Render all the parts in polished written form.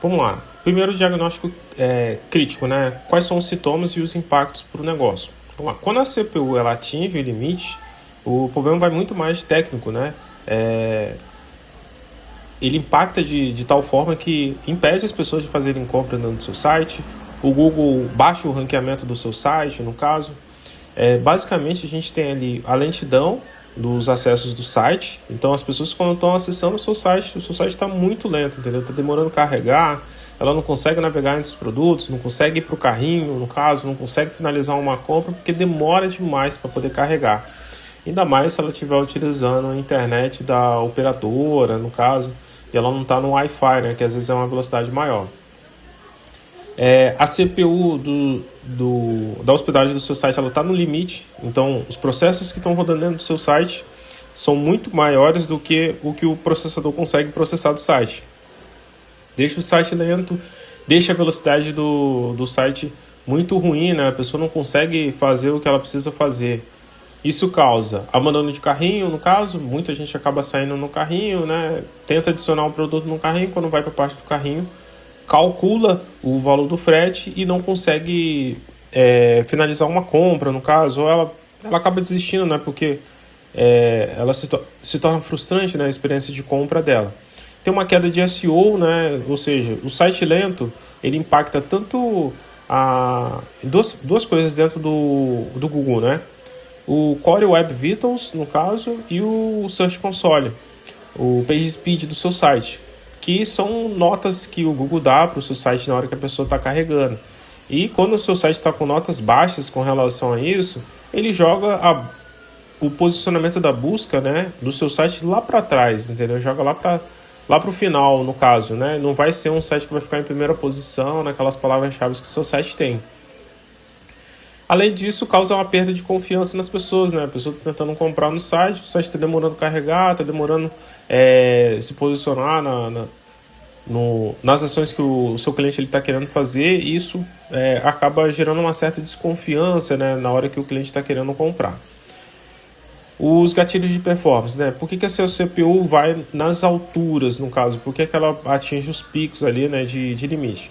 Vamos lá. Primeiro, o diagnóstico crítico, né? Quais são os sintomas e os impactos para o negócio? Vamos lá. Quando a CPU ela atinge o limite, o problema vai muito mais técnico, né? Ele impacta de tal forma que impede as pessoas de fazerem compra dentro do seu site. O Google baixa o ranqueamento do seu site, no caso. Basicamente, a gente tem ali a lentidão dos acessos do site. Então, as pessoas, quando estão acessando o seu site está muito lento, entendeu? Está demorando a carregar, ela não consegue navegar entre os produtos, não consegue ir para o carrinho, no caso, não consegue finalizar uma compra, porque demora demais para poder carregar. Ainda mais se ela estiver utilizando a internet da operadora, no caso, e ela não está no Wi-Fi, né, que às vezes é uma velocidade maior. A CPU da hospedagem do seu site está no limite, então os processos que estão rodando dentro do seu site são muito maiores do que o processador consegue processar do site. Deixa o site lento, deixa a velocidade do site muito ruim, né? A pessoa não consegue fazer o que ela precisa fazer. Isso causa abandono de carrinho, no caso, muita gente acaba saindo no carrinho, né? Tenta adicionar um produto no carrinho, quando vai para a parte do carrinho, calcula o valor do frete e não consegue finalizar uma compra, no caso, ou ela acaba desistindo, né? Porque ela se torna frustrante, né, a experiência de compra dela. Tem uma queda de SEO, né? Ou seja, o site lento ele impacta tanto duas coisas dentro do Google, né? O Core Web Vitals, no caso, e o Search Console, o Page Speed do seu site, que são notas que o Google dá para o seu site na hora que a pessoa está carregando. E quando o seu site está com notas baixas com relação a isso, ele joga o posicionamento da busca, né, do seu site lá para trás, entendeu? Joga lá para o final, no caso, né? Não vai ser um site que vai ficar em primeira posição naquelas palavras-chave que o seu site tem. Além disso, causa uma perda de confiança nas pessoas, né? A pessoa está tentando comprar no site, o site está demorando a carregar, está demorando se posicionar nas ações que o seu cliente está querendo fazer, e isso acaba gerando uma certa desconfiança, né, na hora que o cliente está querendo comprar. Os gatilhos de performance, né? Por que a sua CPU vai nas alturas, no caso? Por que ela atinge os picos ali, né, de limite?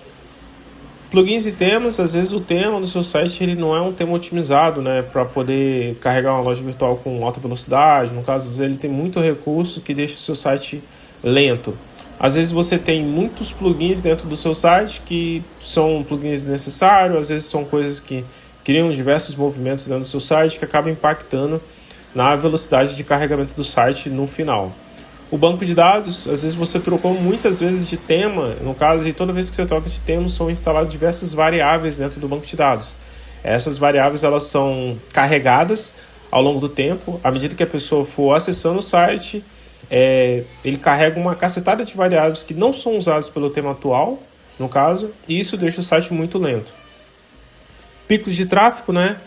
Plugins e temas, às vezes o tema do seu site ele não é um tema otimizado, né, para poder carregar uma loja virtual com alta velocidade. No caso, às vezes ele tem muito recurso que deixa o seu site lento. Às vezes você tem muitos plugins dentro do seu site que são plugins necessários, às vezes são coisas que criam diversos movimentos dentro do seu site que acabam impactando na velocidade de carregamento do site no final. O banco de dados, às vezes você trocou muitas vezes de tema, no caso, e toda vez que você troca de tema, são instaladas diversas variáveis dentro do banco de dados. Essas variáveis elas são carregadas ao longo do tempo, à medida que a pessoa for acessando o site, ele carrega uma cacetada de variáveis que não são usadas pelo tema atual, no caso, e isso deixa o site muito lento. Picos de tráfego, né?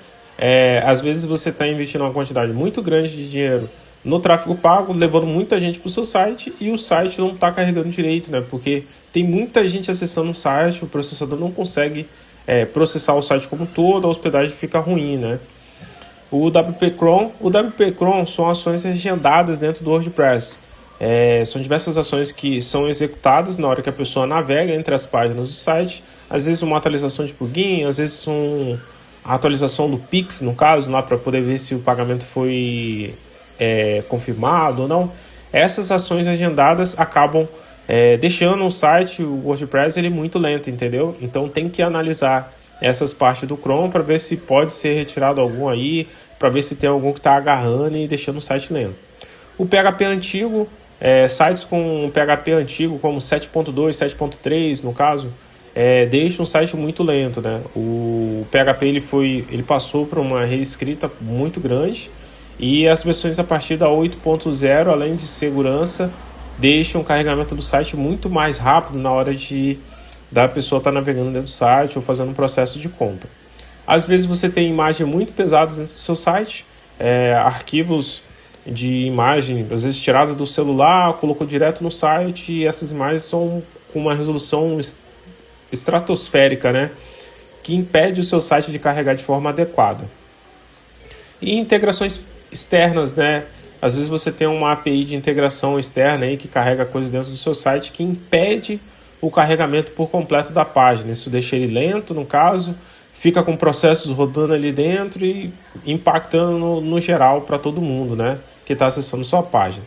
Às vezes você está investindo uma quantidade muito grande de dinheiro no tráfego pago, levando muita gente para o seu site e o site não está carregando direito, né? Porque tem muita gente acessando o site, o processador não consegue processar o site como um todo, a hospedagem fica ruim, né? O WP Cron são ações agendadas dentro do WordPress. São diversas ações que são executadas na hora que a pessoa navega entre as páginas do site. Às vezes uma atualização de plugin, às vezes a atualização do Pix, no caso, lá para poder ver se o pagamento foi confirmado ou não. Essas ações agendadas acabam deixando o site, o WordPress, ele muito lento, entendeu? Então tem que analisar essas partes do Chrome para ver se pode ser retirado algum aí, para ver se tem algum que está agarrando e deixando o site lento. O PHP antigo, sites com PHP antigo, como 7.2, 7.3 no caso, deixa um site muito lento, né? O PHP ele passou por uma reescrita muito grande, e as versões a partir da 8.0, além de segurança, deixam o carregamento do site muito mais rápido na hora da pessoa estar navegando dentro do site ou fazendo um processo de compra. Às vezes você tem imagens muito pesadas dentro do seu site, arquivos de imagem, às vezes tiradas do celular, colocou direto no site, e essas imagens são com uma resolução estratosférica, né, que impede o seu site de carregar de forma adequada. E integrações externas, né? Às vezes você tem uma API de integração externa aí que carrega coisas dentro do seu site que impede o carregamento por completo da página. Isso deixa ele lento, no caso, fica com processos rodando ali dentro e impactando no geral para todo mundo, né, que está acessando sua página.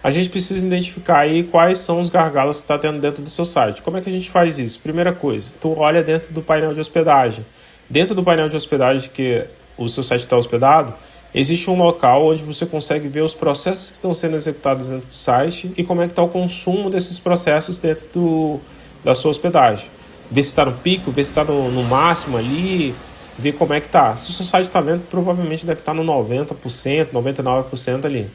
A gente precisa identificar aí quais são os gargalos que está tendo dentro do seu site. Como é que a gente faz isso? Primeira coisa, tu olha dentro do painel de hospedagem. Dentro do painel de hospedagem que o seu site está hospedado, existe um local onde você consegue ver os processos que estão sendo executados dentro do site e como é que está o consumo desses processos dentro da sua hospedagem. Ver se está no pico, ver se está no máximo ali, ver como é que está. Se o seu site está lento, provavelmente deve estar no 90%, 99% ali.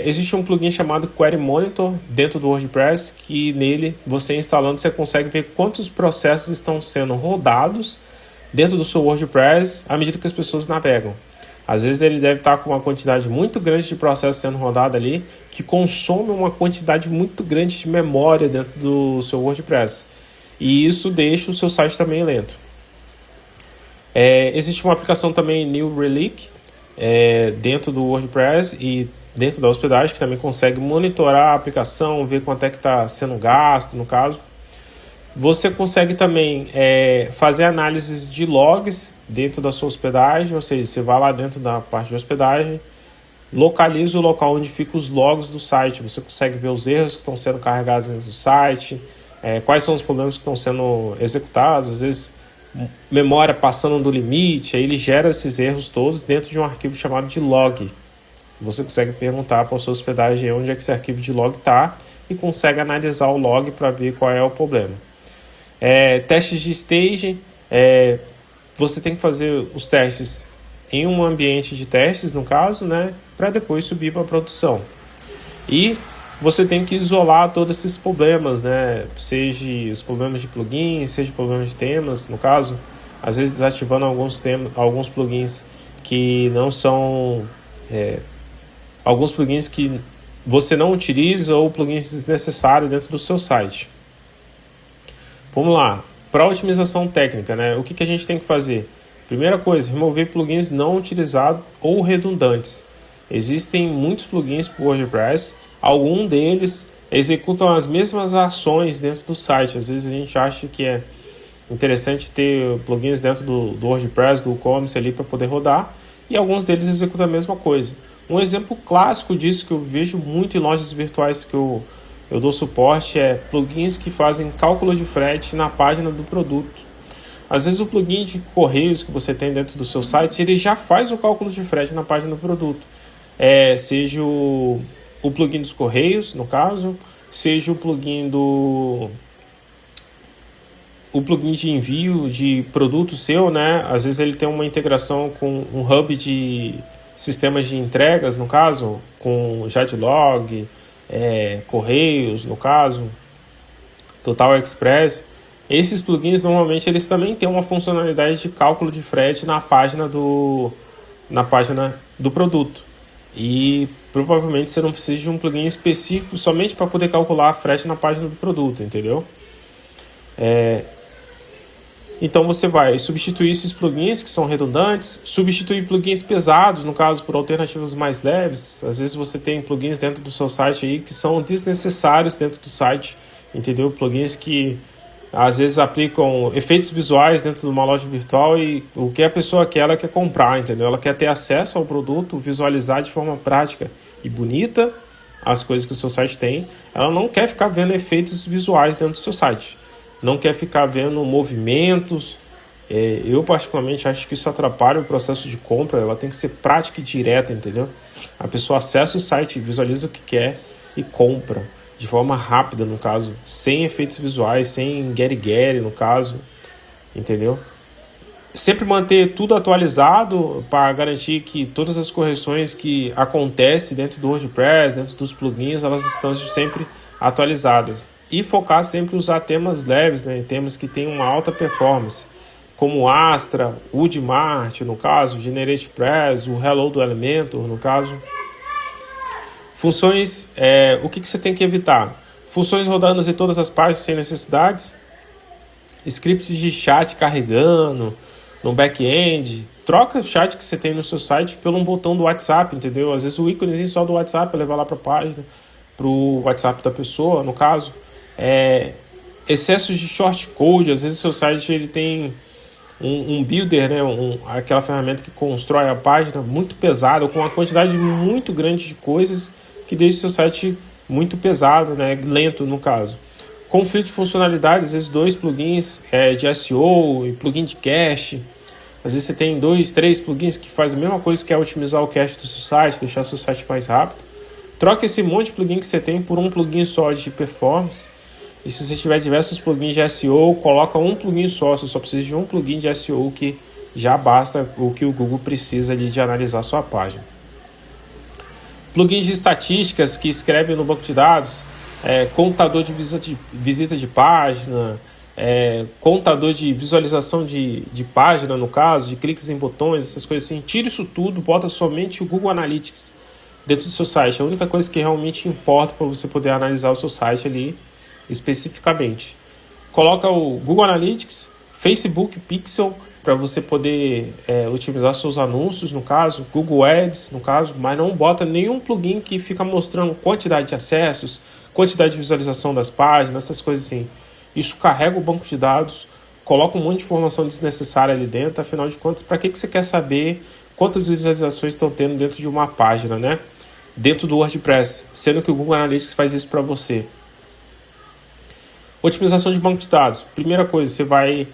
Existe um plugin chamado Query Monitor dentro do WordPress, que nele, você instalando, você consegue ver quantos processos estão sendo rodados dentro do seu WordPress à medida que as pessoas navegam. Às vezes ele deve estar com uma quantidade muito grande de processos sendo rodado ali, que consome uma quantidade muito grande de memória dentro do seu WordPress. E isso deixa o seu site também lento. Existe uma aplicação também, New Relic, dentro do WordPress e dentro da hospedagem, que também consegue monitorar a aplicação, ver quanto é que está sendo gasto, no caso. Você consegue também fazer análises de logs dentro da sua hospedagem, ou seja, você vai lá dentro da parte de hospedagem, localiza o local onde ficam os logs do site, você consegue ver os erros que estão sendo carregados dentro do site, quais são os problemas que estão sendo executados, às vezes memória passando do limite, aí ele gera esses erros todos dentro de um arquivo chamado de log. Você consegue perguntar para a sua hospedagem onde é que esse arquivo de log está e consegue analisar o log para ver qual é o problema. Testes de staging, você tem que fazer os testes em um ambiente de testes, no caso, né, para depois subir para a produção. E você tem que isolar todos esses problemas, né, seja os problemas de plugins, seja problemas de temas, no caso, às vezes desativando alguns plugins que não são... alguns plugins que você não utiliza ou plugins desnecessários dentro do seu site. Vamos lá, para otimização técnica, né? O que a gente tem que fazer? Primeira coisa, remover plugins não utilizados ou redundantes. Existem muitos plugins para o WordPress, alguns deles executam as mesmas ações dentro do site. Às vezes a gente acha que é interessante ter plugins dentro do WordPress, do e-commerce ali para poder rodar, e alguns deles executam a mesma coisa. Um exemplo clássico disso que eu vejo muito em lojas virtuais que eu dou suporte é plugins que fazem cálculo de frete na página do produto. Às vezes o plugin de correios que você tem dentro do seu site, ele já faz o cálculo de frete na página do produto. Seja o plugin dos correios, no caso, seja o plugin de envio de produto seu, né? Às vezes ele tem uma integração com um hub de sistemas de entregas, no caso, com Jatlog, Correios, no caso, Total Express. Esses plugins, normalmente, eles também têm uma funcionalidade de cálculo de frete na página do produto. E provavelmente você não precisa de um plugin específico somente para poder calcular a frete na página do produto, entendeu? Então você vai substituir esses plugins que são redundantes, substituir plugins pesados, no caso, por alternativas mais leves. Às vezes você tem plugins dentro do seu site aí que são desnecessários dentro do site, entendeu? Plugins que às vezes aplicam efeitos visuais dentro de uma loja virtual e o que a pessoa quer, ela quer comprar, entendeu? Ela quer ter acesso ao produto, visualizar de forma prática e bonita as coisas que o seu site tem. Ela não quer ficar vendo efeitos visuais dentro do seu site. Não quer ficar vendo movimentos. Eu particularmente acho que isso atrapalha o processo de compra. Ela tem que ser prática e direta, entendeu? A pessoa acessa o site, visualiza o que quer e compra de forma rápida, no caso, sem efeitos visuais, sem get-get, no caso, entendeu? Sempre manter tudo atualizado para garantir que todas as correções que acontecem dentro do WordPress, dentro dos plugins, elas estão sempre atualizadas. E focar sempre em usar temas leves, né? Temas que têm uma alta performance, como o Astra, o Udmart, no caso, o GeneratePress, o Hello do Elementor, no caso. Funções, o que você tem que evitar? Funções rodando em todas as páginas sem necessidades, scripts de chat carregando no back-end. Troca o chat que você tem no seu site pelo um botão do WhatsApp, entendeu? Às vezes o íconezinho só do WhatsApp para levar lá para a página, para o WhatsApp da pessoa, no caso. Excessos de shortcode, às vezes o seu site ele tem um builder, né, aquela ferramenta que constrói a página muito pesada, com uma quantidade muito grande de coisas que deixa o seu site muito pesado, né, lento no caso. Conflito de funcionalidades, às vezes 2 plugins de SEO e plugin de cache. Às vezes você tem 2, 3 plugins que fazem a mesma coisa, que é otimizar o cache do seu site, deixar o seu site mais rápido. Troca esse monte de plugin que você tem por um plugin só de performance. E se você tiver diversos plugins de SEO, coloca um plugin só. Você só precisa de um plugin de SEO que já basta o que o Google precisa ali de analisar a sua página. Plugins de estatísticas que escrevem no banco de dados, contador de visita de página, contador de visualização de página, no caso, de cliques em botões, essas coisas assim. Tira isso tudo, bota somente o Google Analytics dentro do seu site. É a única coisa que realmente importa para você poder analisar o seu site ali especificamente. Coloca o Google Analytics, Facebook Pixel, para você poder otimizar seus anúncios, no caso, Google Ads, no caso, mas não bota nenhum plugin que fica mostrando quantidade de acessos, quantidade de visualização das páginas, essas coisas assim. Isso carrega o banco de dados, coloca um monte de informação desnecessária ali dentro. Afinal de contas, para que você quer saber quantas visualizações estão tendo dentro de uma página, né? Dentro do WordPress, sendo que o Google Analytics faz isso para você. Otimização de banco de dados. Primeira coisa, você vai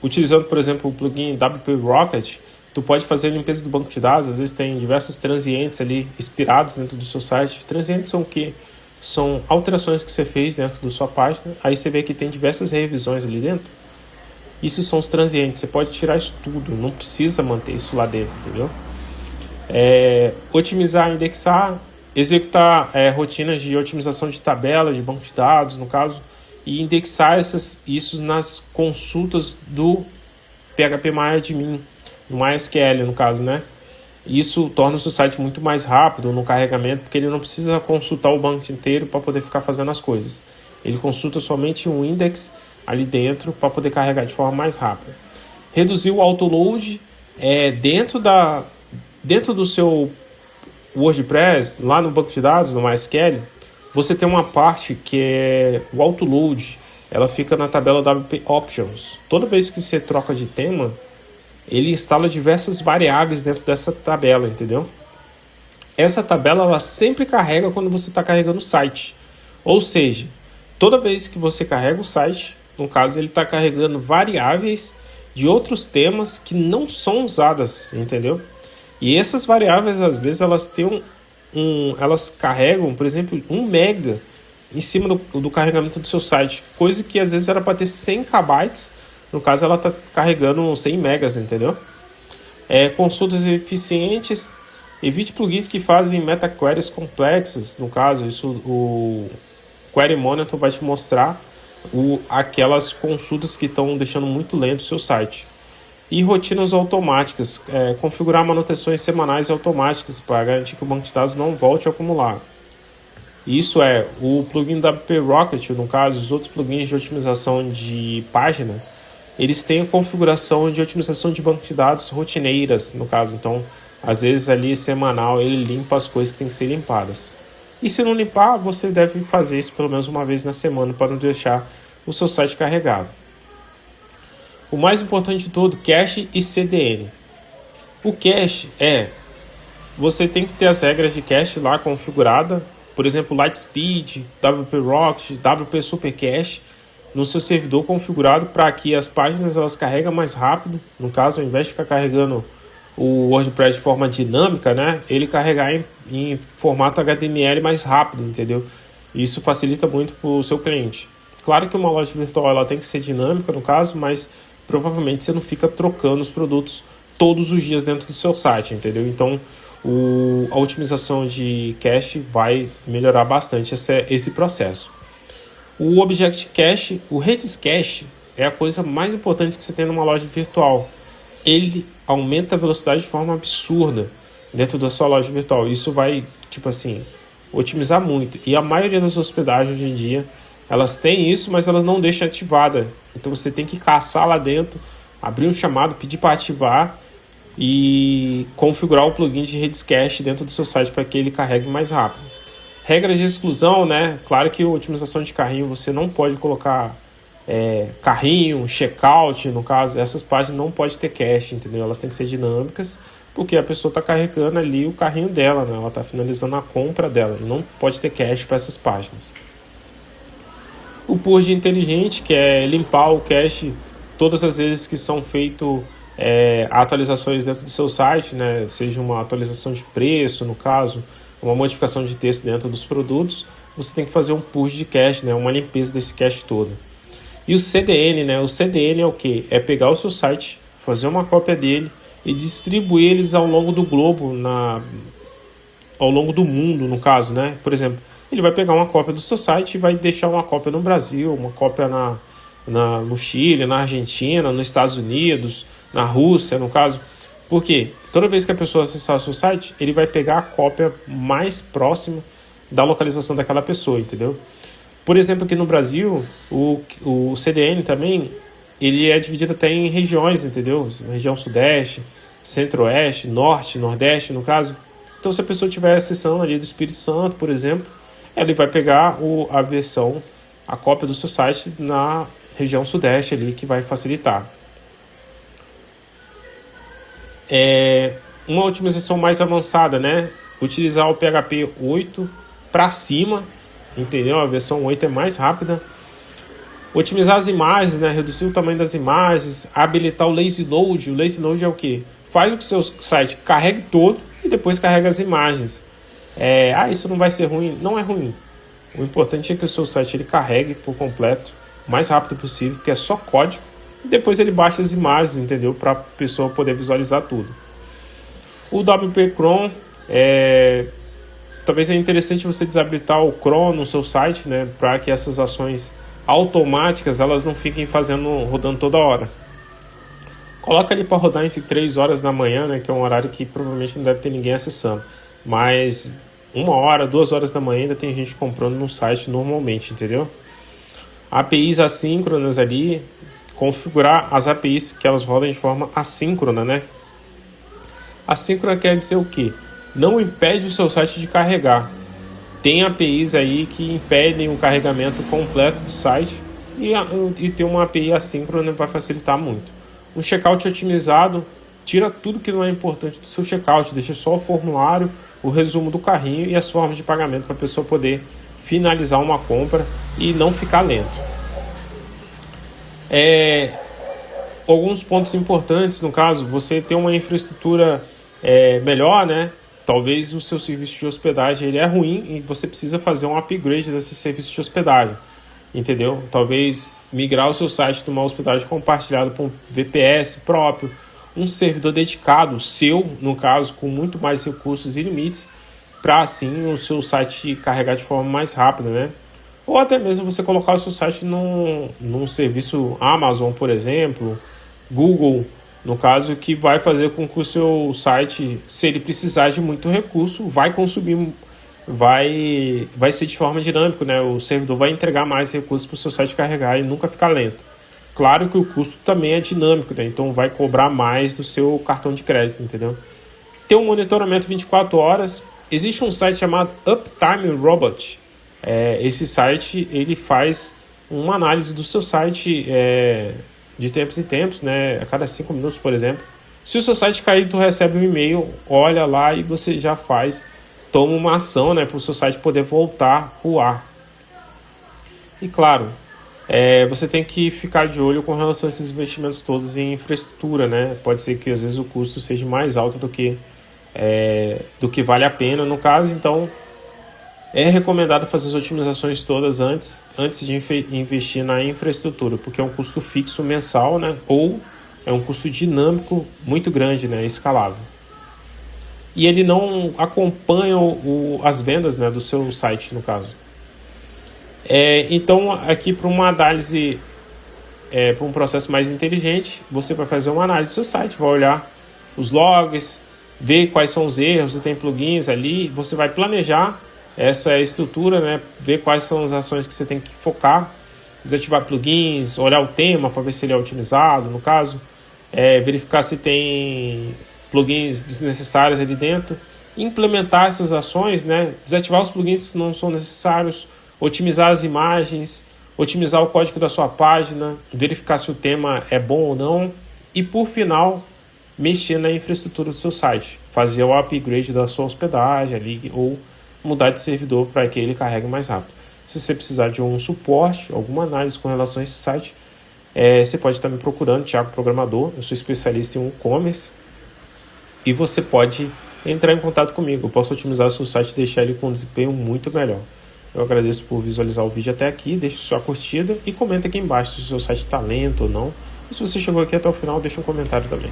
utilizando, por exemplo, o plugin WP Rocket, tu pode fazer a limpeza do banco de dados. Às vezes tem diversos transientes ali inspirados dentro do seu site. Transientes são o quê? São alterações que você fez dentro da sua página. Aí você vê que tem diversas revisões ali dentro. Isso são os transientes. Você pode tirar isso tudo. Não precisa manter isso lá dentro, entendeu? Otimizar, indexar, executar rotinas de otimização de tabela, de banco de dados, no caso, e indexar isso nas consultas do PHP-MyAdmin, no MySQL, no caso, né? Isso torna o seu site muito mais rápido no carregamento, porque ele não precisa consultar o banco inteiro para poder ficar fazendo as coisas. Ele consulta somente um index ali dentro para poder carregar de forma mais rápida. Reduzir o autoload dentro do seu WordPress, lá no banco de dados, no MySQL, você tem uma parte que é o autoload, ela fica na tabela WP Options. Toda vez que você troca de tema, ele instala diversas variáveis dentro dessa tabela, entendeu? Essa tabela ela sempre carrega quando você está carregando o site. Ou seja, toda vez que você carrega o site, no caso ele está carregando variáveis de outros temas que não são usadas, entendeu? E essas variáveis, às vezes, elas têm elas carregam, por exemplo, 1 mega em cima do carregamento do seu site. Coisa que, às vezes, era para ter 100 KB. No caso, ela está carregando 100 megas, entendeu? Consultas eficientes. Evite plugins que fazem meta-queries complexas. No caso, isso o Query Monitor vai te mostrar aquelas consultas que estão deixando muito lento o seu site. E rotinas automáticas, configurar manutenções semanais e automáticas para garantir que o banco de dados não volte a acumular. Isso o plugin WP Rocket, no caso, os outros plugins de otimização de página, eles têm a configuração de otimização de banco de dados rotineiras, no caso. Então, às vezes ali semanal ele limpa as coisas que têm que ser limpadas. E se não limpar, você deve fazer isso pelo menos uma vez na semana para não deixar o seu site carregado. O mais importante de tudo, cache e CDN. O cache você tem que ter as regras de cache lá configurada, por exemplo, Lightspeed, WP Rocket, WP Super Cache, no seu servidor configurado para que as páginas elas carregam mais rápido. No caso, ao invés de ficar carregando o WordPress de forma dinâmica, né, ele carregar em formato HTML mais rápido, entendeu? Isso facilita muito para o seu cliente. Claro que uma loja virtual ela tem que ser dinâmica, no caso, mas provavelmente você não fica trocando os produtos todos os dias dentro do seu site, entendeu? Então, a otimização de cache vai melhorar bastante esse processo. O Object Cache, o Redis Cache, é a coisa mais importante que você tem numa loja virtual. Ele aumenta a velocidade de forma absurda dentro da sua loja virtual. Isso vai, otimizar muito. E a maioria das hospedagens hoje em dia, elas têm isso, mas elas não deixam ativada. Então você tem que caçar lá dentro, abrir um chamado, pedir para ativar e configurar o plugin de Redis Cache dentro do seu site para que ele carregue mais rápido. Regras de exclusão, né? Claro que a otimização de carrinho você não pode colocar carrinho, checkout, no caso, essas páginas não pode ter cache, entendeu? Elas têm que ser dinâmicas, porque a pessoa está carregando ali o carrinho dela, né? Ela está finalizando a compra dela, e não pode ter cache para essas páginas. O purge inteligente, que é limpar o cache todas as vezes que são feitas atualizações dentro do seu site, né? Seja uma atualização de preço, no caso, uma modificação de texto dentro dos produtos, você tem que fazer um purge de cache, né? Uma limpeza desse cache todo. E o CDN, né? O CDN é o quê? É pegar o seu site, fazer uma cópia dele e distribuir eles ao longo do globo, ao longo do mundo, no caso, né? Por exemplo, ele vai pegar uma cópia do seu site e vai deixar uma cópia no Brasil, uma cópia no Chile, na Argentina, nos Estados Unidos, na Rússia, no caso. Por quê? Toda vez que a pessoa acessar o seu site, ele vai pegar a cópia mais próxima da localização daquela pessoa, entendeu? Por exemplo, aqui no Brasil, o CDN também, ele é dividido até em regiões, entendeu? Região Sudeste, Centro-Oeste, Norte, Nordeste, no caso. Então, se a pessoa estiver acessando ali do Espírito Santo, por exemplo, ele vai pegar a cópia do seu site na região Sudeste ali, que vai facilitar. Uma otimização mais avançada, né? Utilizar o PHP 8 para cima, entendeu? A versão 8 é mais rápida. Otimizar as imagens, né? Reduzir o tamanho das imagens, habilitar o lazy load. O lazy load é o quê? Faz com que o seu site carregue todo e depois carrega as imagens. Isso não vai ser ruim? Não é ruim. O importante é que o seu site ele carregue por completo, o mais rápido possível, porque é só código, e depois ele baixa as imagens, entendeu? Para a pessoa poder visualizar tudo. O WP Cron, talvez é interessante você desabilitar o cron no seu site, né? Para que essas ações automáticas elas não fiquem rodando toda hora. Coloca ali para rodar entre 3 horas da manhã, né? Que é um horário que provavelmente não deve ter ninguém acessando. Mas 1 hora, 2 horas da manhã ainda tem gente comprando no site normalmente, entendeu? APIs assíncronas ali, configurar as APIs que elas rodam de forma assíncrona, né? Assíncrona quer dizer o quê? Não impede o seu site de carregar. Tem APIs aí que impedem o carregamento completo do site e ter uma API assíncrona vai facilitar muito. Um checkout otimizado tira tudo que não é importante do seu checkout, deixa só o formulário, o resumo do carrinho e as formas de pagamento para a pessoa poder finalizar uma compra e não ficar lento. Alguns pontos importantes, no caso, você ter uma infraestrutura melhor, né? Talvez o seu serviço de hospedagem ele é ruim e você precisa fazer um upgrade desse serviço de hospedagem, entendeu? Talvez migrar o seu site de uma hospedagem compartilhada para um VPS próprio, um servidor dedicado, seu, no caso, com muito mais recursos e limites, para assim o seu site carregar de forma mais rápida, né? Ou até mesmo você colocar o seu site num serviço Amazon, por exemplo, Google, no caso, que vai fazer com que o seu site, se ele precisar de muito recurso, vai consumir, vai ser de forma dinâmica, né? O servidor vai entregar mais recursos para o seu site carregar e nunca ficar lento. Claro que o custo também é dinâmico, né? Então vai cobrar mais do seu cartão de crédito, entendeu? Tem um monitoramento 24 horas. Existe um site chamado Uptime Robot. Esse site ele faz uma análise do seu site de tempos em tempos, né? A cada 5 minutos, por exemplo. Se o seu site cair, tu recebe um e-mail, olha lá e você já toma uma ação, né? Para o seu site poder voltar ao ar. E claro, você tem que ficar de olho com relação a esses investimentos todos em infraestrutura, né? Pode ser que às vezes o custo seja mais alto do que vale a pena no caso, então é recomendado fazer as otimizações todas antes de investir na infraestrutura, porque é um custo fixo mensal, né? Ou é um custo dinâmico muito grande, né? Escalável. E ele não acompanha as vendas, né? Do seu site, no caso. Então, aqui para uma análise, para um processo mais inteligente, você vai fazer uma análise do seu site, vai olhar os logs, ver quais são os erros, se tem plugins ali, você vai planejar essa estrutura, né? Ver quais são as ações que você tem que focar, desativar plugins, olhar o tema para ver se ele é otimizado, no caso, verificar se tem plugins desnecessários ali dentro implementar essas ações, né? Desativar os plugins que não são necessários, otimizar as imagens, otimizar o código da sua página, verificar se o tema é bom ou não e, por final, mexer na infraestrutura do seu site, fazer o upgrade da sua hospedagem ali, ou mudar de servidor para que ele carregue mais rápido. Se você precisar de um suporte, alguma análise com relação a esse site, você pode estar me procurando, Thiago Programador. Eu sou especialista em e-commerce e você pode entrar em contato comigo. Eu posso otimizar o seu site e deixar ele com um desempenho muito melhor. Eu agradeço por visualizar o vídeo até aqui, deixe sua curtida e comenta aqui embaixo se o seu site está lento ou não. E se você chegou aqui até o final, deixa um comentário também.